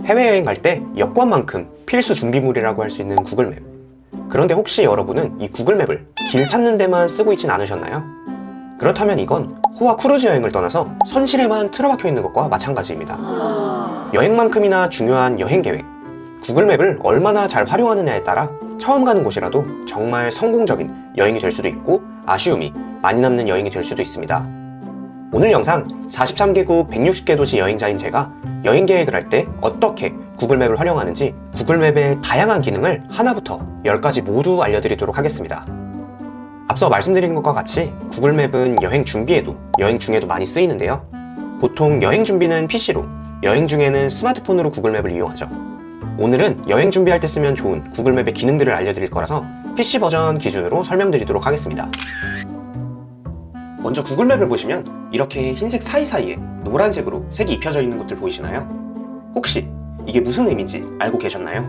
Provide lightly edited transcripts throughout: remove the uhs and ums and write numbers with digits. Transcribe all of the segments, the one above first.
해외여행 갈 때 여권만큼 필수 준비물이라고 할 수 있는 구글맵. 그런데 혹시 여러분은 이 구글맵을 길 찾는 데만 쓰고 있진 않으셨나요? 그렇다면 이건 호화 크루즈 여행을 떠나서 선실에만 틀어박혀 있는 것과 마찬가지입니다. 여행만큼이나 중요한 여행 계획. 구글맵을 얼마나 잘 활용하느냐에 따라 처음 가는 곳이라도 정말 성공적인 여행이 될 수도 있고 아쉬움이 많이 남는 여행이 될 수도 있습니다. 오늘 영상 43개국 160개 도시 여행자인 제가 여행 계획을 할 때 어떻게 구글맵을 활용하는지 구글맵의 다양한 기능을 하나부터 10가지 모두 알려드리도록 하겠습니다. 앞서 말씀드린 것과 같이 구글맵은 여행 준비에도 여행 중에도 많이 쓰이는데요. 보통 여행 준비는 PC로, 여행 중에는 스마트폰으로 구글맵을 이용하죠. 오늘은 여행 준비할 때 쓰면 좋은 구글맵의 기능들을 알려드릴 거라서 PC 버전 기준으로 설명드리도록 하겠습니다. 먼저 구글맵을 보시면 이렇게 흰색 사이사이에 노란색으로 색이 입혀져 있는 것들 보이시나요? 혹시 이게 무슨 의미인지 알고 계셨나요?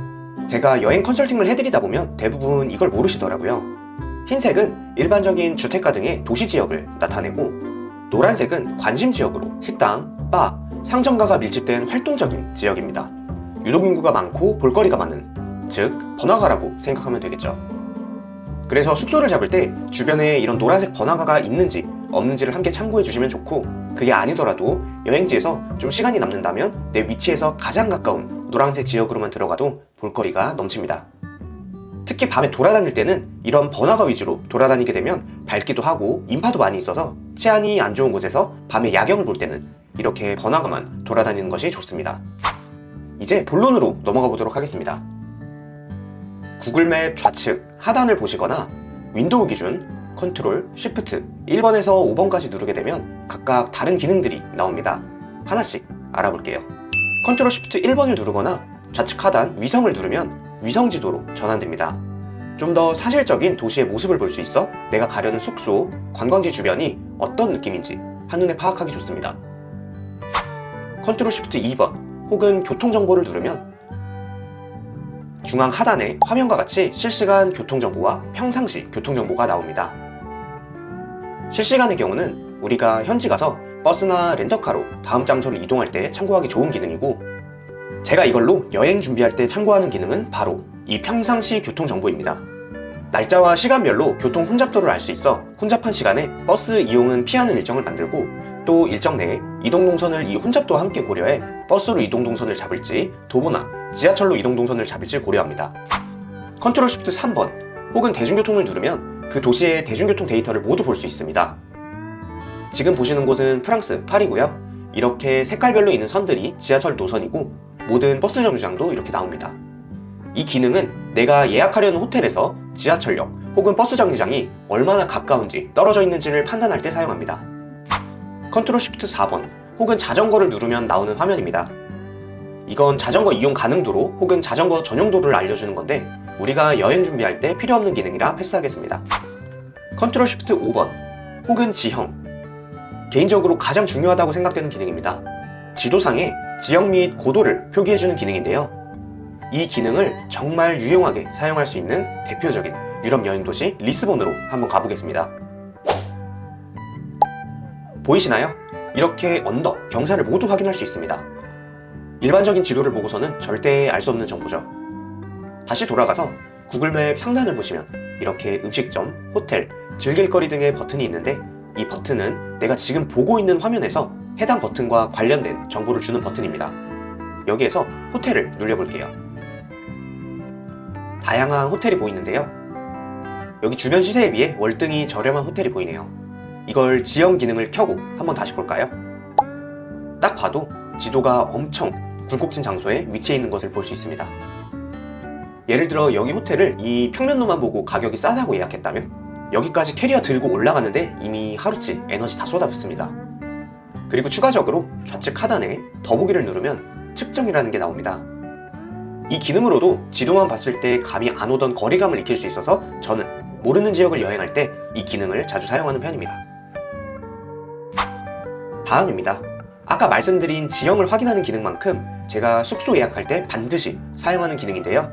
제가 여행 컨설팅을 해드리다 보면 대부분 이걸 모르시더라고요. 흰색은 일반적인 주택가 등의 도시 지역을 나타내고, 노란색은 관심 지역으로 식당, 바, 상점가가 밀집된 활동적인 지역입니다. 유동인구가 많고 볼거리가 많은, 즉 번화가라고 생각하면 되겠죠. 그래서 숙소를 잡을 때 주변에 이런 노란색 번화가가 있는지 없는지를 함께 참고해 주시면 좋고, 그게 아니더라도 여행지에서 좀 시간이 남는다면 내 위치에서 가장 가까운 노란색 지역으로만 들어가도 볼거리가 넘칩니다. 특히 밤에 돌아다닐 때는 이런 번화가 위주로 돌아다니게 되면 밝기도 하고 인파도 많이 있어서 치안이 안 좋은 곳에서 밤에 야경을 볼 때는 이렇게 번화가만 돌아다니는 것이 좋습니다. 이제 본론으로 넘어가 보도록 하겠습니다. 구글맵 좌측 하단을 보시거나 윈도우 기준 컨트롤, 쉬프트 1번에서 5번까지 누르게 되면 각각 다른 기능들이 나옵니다. 하나씩 알아볼게요. 컨트롤 쉬프트 1번을 누르거나 좌측 하단 위성을 누르면 위성 지도로 전환됩니다. 좀 더 사실적인 도시의 모습을 볼 수 있어 내가 가려는 숙소, 관광지 주변이 어떤 느낌인지 한눈에 파악하기 좋습니다. 컨트롤 쉬프트 2번 혹은 교통정보를 누르면 중앙 하단에 화면과 같이 실시간 교통정보와 평상시 교통정보가 나옵니다. 실시간의 경우는 우리가 현지 가서 버스나 렌터카로 다음 장소를 이동할 때 참고하기 좋은 기능이고, 제가 이걸로 여행 준비할 때 참고하는 기능은 바로 이 평상시 교통정보입니다. 날짜와 시간별로 교통 혼잡도를 알 수 있어 혼잡한 시간에 버스 이용은 피하는 일정을 만들고, 또 일정 내에 이동 동선을 이 혼잡도와 함께 고려해 버스로 이동 동선을 잡을지 도보나 지하철로 이동 동선을 잡을지 고려합니다. 컨트롤 쉬프트 3번 혹은 대중교통을 누르면 그 도시의 대중교통 데이터를 모두 볼 수 있습니다. 지금 보시는 곳은 프랑스 파리고요. 이렇게 색깔별로 있는 선들이 지하철 노선이고 모든 버스 정류장도 이렇게 나옵니다. 이 기능은 내가 예약하려는 호텔에서 지하철역 혹은 버스 정류장이 얼마나 가까운지 떨어져 있는지를 판단할 때 사용합니다. 컨트롤 쉬프트 4번 혹은 자전거를 누르면 나오는 화면입니다. 이건 자전거 이용 가능도로 혹은 자전거 전용도를 알려주는 건데 우리가 여행 준비할 때 필요 없는 기능이라 패스하겠습니다. 컨트롤 쉬프트 5번 혹은 지형. 개인적으로 가장 중요하다고 생각되는 기능입니다. 지도상에 지역 및 고도를 표기해주는 기능인데요. 이 기능을 정말 유용하게 사용할 수 있는 대표적인 유럽 여행 도시 리스본으로 한번 가보겠습니다. 보이시나요? 이렇게 언덕, 경사를 모두 확인할 수 있습니다. 일반적인 지도를 보고서는 절대 알 수 없는 정보죠. 다시 돌아가서 구글맵 상단을 보시면 이렇게 음식점, 호텔, 즐길거리 등의 버튼이 있는데, 이 버튼은 내가 지금 보고 있는 화면에서 해당 버튼과 관련된 정보를 주는 버튼입니다. 여기에서 호텔을 눌러볼게요. 다양한 호텔이 보이는데요. 여기 주변 시세에 비해 월등히 저렴한 호텔이 보이네요. 이걸 지형 기능을 켜고 한번 다시 볼까요? 딱 봐도 지도가 엄청 굴곡진 장소에 위치해 있는 것을 볼 수 있습니다. 예를 들어 여기 호텔을 이 평면도만 보고 가격이 싸다고 예약했다면 여기까지 캐리어 들고 올라가는데 이미 하루치 에너지 다 쏟아붓습니다. 그리고 추가적으로 좌측 하단에 더보기를 누르면 측정이라는 게 나옵니다. 이 기능으로도 지도만 봤을 때 감이 안 오던 거리감을 익힐 수 있어서 저는 모르는 지역을 여행할 때 이 기능을 자주 사용하는 편입니다. 다음입니다. 아까 말씀드린 지형을 확인하는 기능만큼 제가 숙소 예약할 때 반드시 사용하는 기능인데요.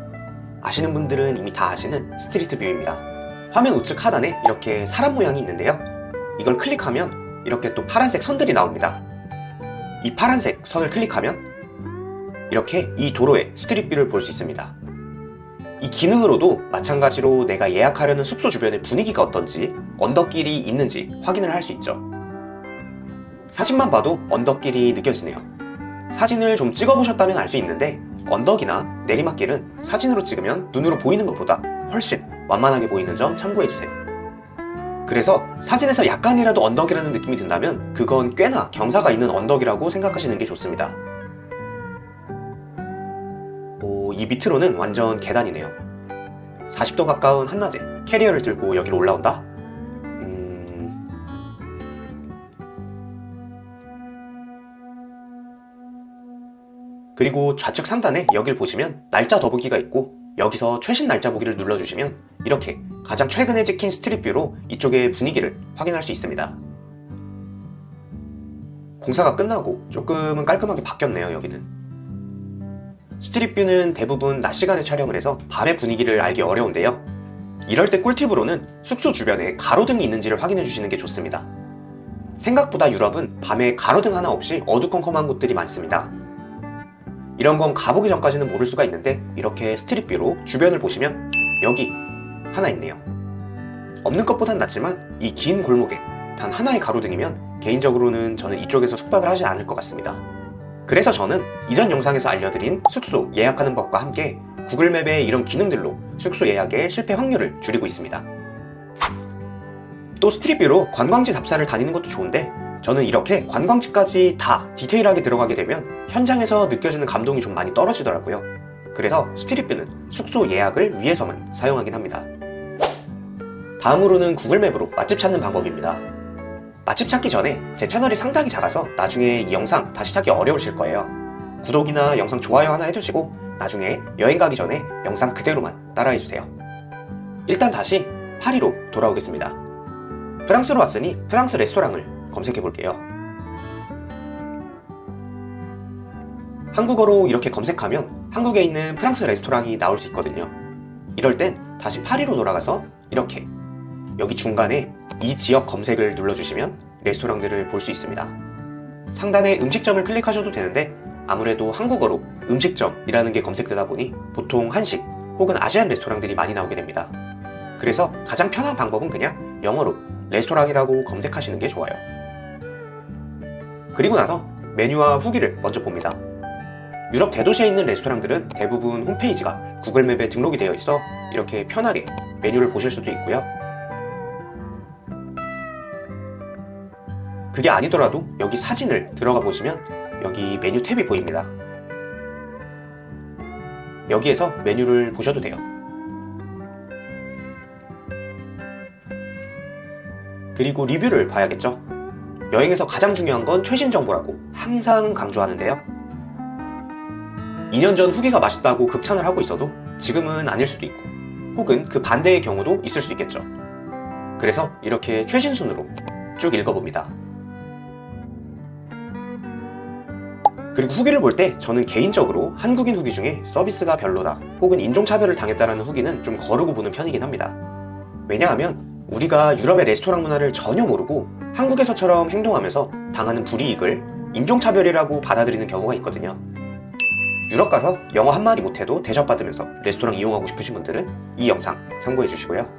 아시는 분들은 이미 다 아시는 스트리트 뷰입니다. 화면 우측 하단에 이렇게 사람 모양이 있는데요. 이걸 클릭하면 이렇게 또 파란색 선들이 나옵니다. 이 파란색 선을 클릭하면 이렇게 이 도로의 스트릿뷰를 볼 수 있습니다. 이 기능으로도 마찬가지로 내가 예약하려는 숙소 주변의 분위기가 어떤지, 언덕길이 있는지 확인을 할 수 있죠. 사진만 봐도 언덕길이 느껴지네요. 사진을 좀 찍어보셨다면 알 수 있는데 언덕이나 내리막길은 사진으로 찍으면 눈으로 보이는 것보다 훨씬 완만하게 보이는 점 참고해주세요. 그래서 사진에서 약간이라도 언덕이라는 느낌이 든다면 그건 꽤나 경사가 있는 언덕이라고 생각하시는 게 좋습니다. 이 밑으로는 완전 계단이네요. 40도 가까운 한낮에 캐리어를 들고 여기로 올라온다? 그리고 좌측 상단에 여길 보시면 날짜 더보기가 있고 여기서 최신 날짜 보기를 눌러주시면 이렇게 가장 최근에 찍힌 스트릿뷰로 이쪽의 분위기를 확인할 수 있습니다. 공사가 끝나고 조금은 깔끔하게 바뀌었네요. 여기는 스트릿뷰는 대부분 낮 시간에 촬영을 해서 밤의 분위기를 알기 어려운데요. 이럴 때 꿀팁으로는 숙소 주변에 가로등이 있는지를 확인해 주시는 게 좋습니다. 생각보다 유럽은 밤에 가로등 하나 없이 어두컴컴한 곳들이 많습니다. 이런 건 가보기 전까지는 모를 수가 있는데 이렇게 스트릿뷰로 주변을 보시면 여기 하나 있네요. 없는 것보단 낫지만 이 긴 골목에 단 하나의 가로등이면 개인적으로는 저는 이쪽에서 숙박을 하지 않을 것 같습니다. 그래서 저는 이전 영상에서 알려드린 숙소 예약하는 법과 함께 구글맵의 이런 기능들로 숙소 예약의 실패 확률을 줄이고 있습니다. 또 스트릿뷰로 관광지 답사를 다니는 것도 좋은데 저는 이렇게 관광지까지 다 디테일하게 들어가게 되면 현장에서 느껴지는 감동이 좀 많이 떨어지더라고요. 그래서 스트릿뷰는 숙소 예약을 위해서만 사용하긴 합니다. 다음으로는 구글맵으로 맛집 찾는 방법입니다. 맛집 찾기 전에 제 채널이 상당히 작아서 나중에 이 영상 다시 찾기 어려우실 거예요. 구독이나 영상 좋아요 하나 해주시고 나중에 여행 가기 전에 영상 그대로만 따라해주세요. 일단 다시 파리로 돌아오겠습니다. 프랑스로 왔으니 프랑스 레스토랑을 검색해 볼게요. 한국어로 이렇게 검색하면 한국에 있는 프랑스 레스토랑이 나올 수 있거든요. 이럴 땐 다시 파리로 돌아가서 이렇게 여기 중간에 이 지역 검색을 눌러주시면 레스토랑들을 볼 수 있습니다. 상단에 음식점을 클릭하셔도 되는데 아무래도 한국어로 음식점이라는 게 검색되다 보니 보통 한식 혹은 아시안 레스토랑들이 많이 나오게 됩니다. 그래서 가장 편한 방법은 그냥 영어로 레스토랑이라고 검색하시는 게 좋아요. 그리고 나서 메뉴와 후기를 먼저 봅니다. 유럽 대도시에 있는 레스토랑들은 대부분 홈페이지가 구글맵에 등록이 되어 있어 이렇게 편하게 메뉴를 보실 수도 있고요. 그게 아니더라도 여기 사진을 들어가 보시면 여기 메뉴 탭이 보입니다. 여기에서 메뉴를 보셔도 돼요. 그리고 리뷰를 봐야겠죠. 여행에서 가장 중요한 건 최신 정보라고 항상 강조하는데요. 2년 전 후기가 맛있다고 극찬을 하고 있어도 지금은 아닐 수도 있고 혹은 그 반대의 경우도 있을 수 있겠죠. 그래서 이렇게 최신 순으로 쭉 읽어봅니다. 그리고 후기를 볼 때 저는 개인적으로 한국인 후기 중에 서비스가 별로다 혹은 인종차별을 당했다라는 후기는 좀 거르고 보는 편이긴 합니다. 왜냐하면 우리가 유럽의 레스토랑 문화를 전혀 모르고 한국에서처럼 행동하면서 당하는 불이익을 인종차별이라고 받아들이는 경우가 있거든요. 유럽 가서 영어 한마디 못해도 대접받으면서 레스토랑 이용하고 싶으신 분들은 이 영상 참고해 주시고요.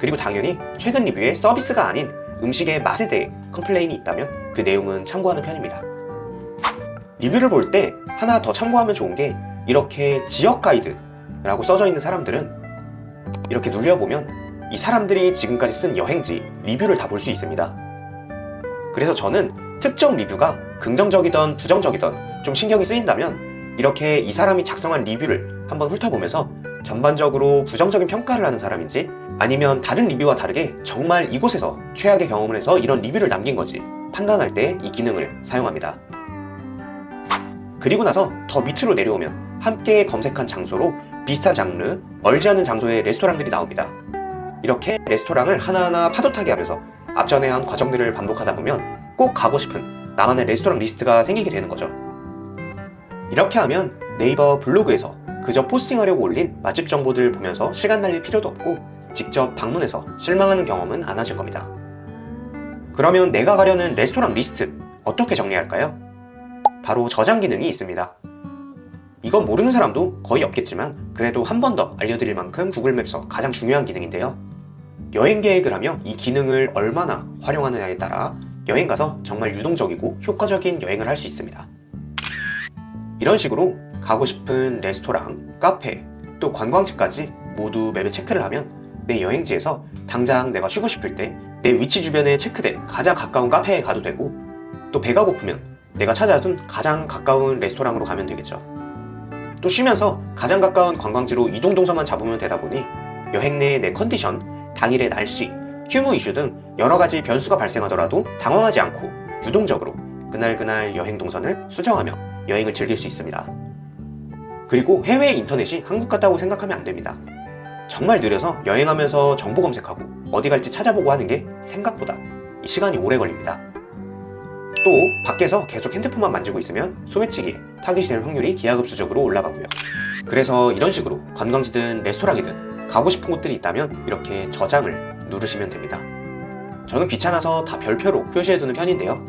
그리고 당연히 최근 리뷰에 서비스가 아닌 음식의 맛에 대해 컴플레인이 있다면 그 내용은 참고하는 편입니다. 리뷰를 볼 때 하나 더 참고하면 좋은 게 이렇게 지역 가이드라고 써져 있는 사람들은 이렇게 눌려보면 이 사람들이 지금까지 쓴 여행지 리뷰를 다 볼 수 있습니다. 그래서 저는 특정 리뷰가 긍정적이던 부정적이던 좀 신경이 쓰인다면 이렇게 이 사람이 작성한 리뷰를 한번 훑어보면서 전반적으로 부정적인 평가를 하는 사람인지 아니면 다른 리뷰와 다르게 정말 이곳에서 최악의 경험을 해서 이런 리뷰를 남긴 건지 판단할 때 이 기능을 사용합니다. 그리고 나서 더 밑으로 내려오면 함께 검색한 장소로 비슷한 장르, 멀지 않은 장소의 레스토랑들이 나옵니다. 이렇게 레스토랑을 하나하나 파도타기 하면서 앞전에 한 과정들을 반복하다 보면 꼭 가고 싶은 나만의 레스토랑 리스트가 생기게 되는 거죠. 이렇게 하면 네이버 블로그에서 그저 포스팅하려고 올린 맛집 정보들 보면서 시간 날릴 필요도 없고 직접 방문해서 실망하는 경험은 안 하실 겁니다. 그러면 내가 가려는 레스토랑 리스트 어떻게 정리할까요? 바로 저장 기능이 있습니다. 이건 모르는 사람도 거의 없겠지만 그래도 한 번 더 알려드릴 만큼 구글 맵에서 가장 중요한 기능인데요. 여행 계획을 하며 이 기능을 얼마나 활용하느냐에 따라 여행 가서 정말 유동적이고 효과적인 여행을 할 수 있습니다. 이런 식으로 가고 싶은 레스토랑, 카페, 또 관광지까지 모두 맵에 체크를 하면 내 여행지에서 당장 내가 쉬고 싶을 때 내 위치 주변에 체크된 가장 가까운 카페에 가도 되고, 또 배가 고프면 내가 찾아둔 가장 가까운 레스토랑으로 가면 되겠죠. 또 쉬면서 가장 가까운 관광지로 이동 동선만 잡으면 되다 보니 여행 내의 내 컨디션, 당일의 날씨, 휴무 이슈 등 여러 가지 변수가 발생하더라도 당황하지 않고 유동적으로 그날 여행 동선을 수정하며 여행을 즐길 수 있습니다. 그리고 해외 인터넷이 한국 같다고 생각하면 안 됩니다. 정말 느려서 여행하면서 정보 검색하고 어디 갈지 찾아보고 하는 게 생각보다 시간이 오래 걸립니다. 또 밖에서 계속 핸드폰만 만지고 있으면 소매치기에 타깃이 될 확률이 기하급수적으로 올라가고요. 그래서 이런 식으로 관광지든 레스토랑이든 가고 싶은 곳들이 있다면 이렇게 저장을 누르시면 됩니다. 저는 귀찮아서 다 별표로 표시해두는 편인데요.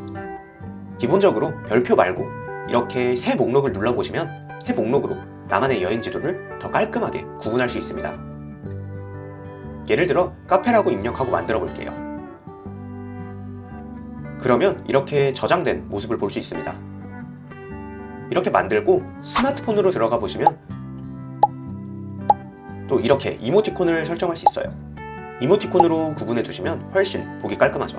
기본적으로 별표 말고 이렇게 새 목록을 눌러보시면 새 목록으로 나만의 여행 지도를 더 깔끔하게 구분할 수 있습니다. 예를 들어 카페라고 입력하고 만들어 볼게요. 그러면 이렇게 저장된 모습을 볼 수 있습니다. 이렇게 만들고 스마트폰으로 들어가 보시면 또 이렇게 이모티콘을 설정할 수 있어요. 이모티콘으로 구분해 두시면 훨씬 보기 깔끔하죠.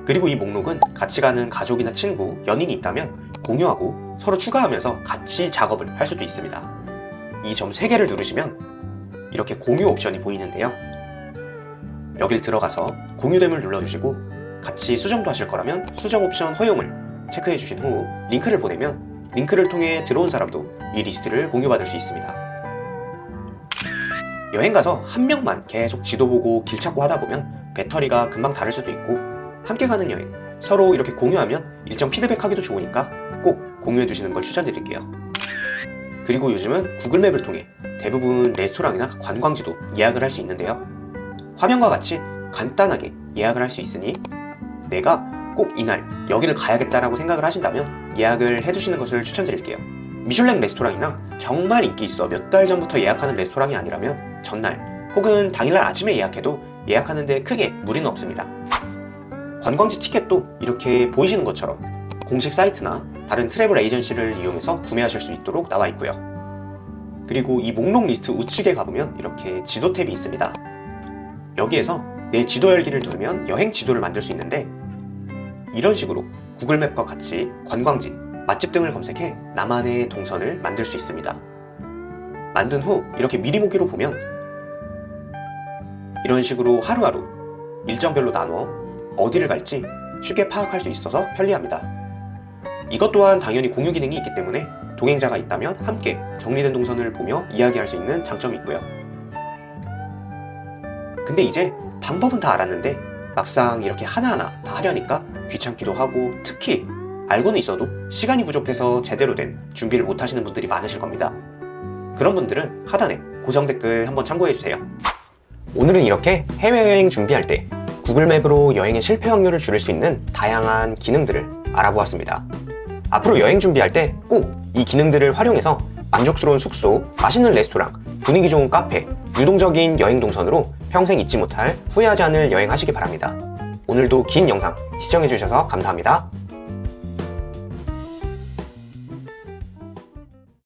그리고 이 목록은 같이 가는 가족이나 친구, 연인이 있다면 공유하고 서로 추가하면서 같이 작업을 할 수도 있습니다. 이 점 3개를 누르시면 이렇게 공유 옵션이 보이는데요. 여길 들어가서 공유됨을 눌러주시고 같이 수정도 하실 거라면 수정 옵션 허용을 체크해 주신 후 링크를 보내면 링크를 통해 들어온 사람도 이 리스트를 공유받을 수 있습니다. 여행 가서 한 명만 계속 지도 보고 길 찾고 하다 보면 배터리가 금방 닳을 수도 있고, 함께 가는 여행 서로 이렇게 공유하면 일정 피드백하기도 좋으니까 꼭 공유해 두시는 걸 추천드릴게요. 그리고 요즘은 구글맵을 통해 대부분 레스토랑이나 관광지도 예약을 할 수 있는데요. 화면과 같이 간단하게 예약을 할 수 있으니 내가 꼭 이날 여기를 가야겠다라고 생각을 하신다면 예약을 해두시는 것을 추천드릴게요. 미슐랭 레스토랑이나 정말 인기 있어 몇 달 전부터 예약하는 레스토랑이 아니라면 전날 혹은 당일날 아침에 예약해도 예약하는데 크게 무리는 없습니다. 관광지 티켓도 이렇게 보이시는 것처럼 공식 사이트나 다른 트래블 에이전시를 이용해서 구매하실 수 있도록 나와 있고요. 그리고 이 목록 리스트 우측에 가보면 이렇게 지도 탭이 있습니다. 여기에서 내 지도 열기를 누르면 여행 지도를 만들 수 있는데, 이런 식으로 구글맵과 같이 관광지, 맛집 등을 검색해 나만의 동선을 만들 수 있습니다. 만든 후 이렇게 미리 보기로 보면 이런 식으로 하루하루 일정별로 나눠 어디를 갈지 쉽게 파악할 수 있어서 편리합니다. 이것 또한 당연히 공유 기능이 있기 때문에 동행자가 있다면 함께 정리된 동선을 보며 이야기할 수 있는 장점이 있고요. 근데 이제 방법은 다 알았는데 막상 이렇게 하나하나 다 하려니까 귀찮기도 하고, 특히 알고는 있어도 시간이 부족해서 제대로 된 준비를 못 하시는 분들이 많으실 겁니다. 그런 분들은 하단에 고정 댓글 한번 참고해주세요. 오늘은 이렇게 해외여행 준비할 때 구글맵으로 여행의 실패 확률을 줄일 수 있는 다양한 기능들을 알아보았습니다. 앞으로 여행 준비할 때 꼭 이 기능들을 활용해서 만족스러운 숙소, 맛있는 레스토랑, 분위기 좋은 카페, 유동적인 여행 동선으로 평생 잊지 못할 후회하지 않을 여행하시기 바랍니다. 오늘도 긴 영상 시청해주셔서 감사합니다.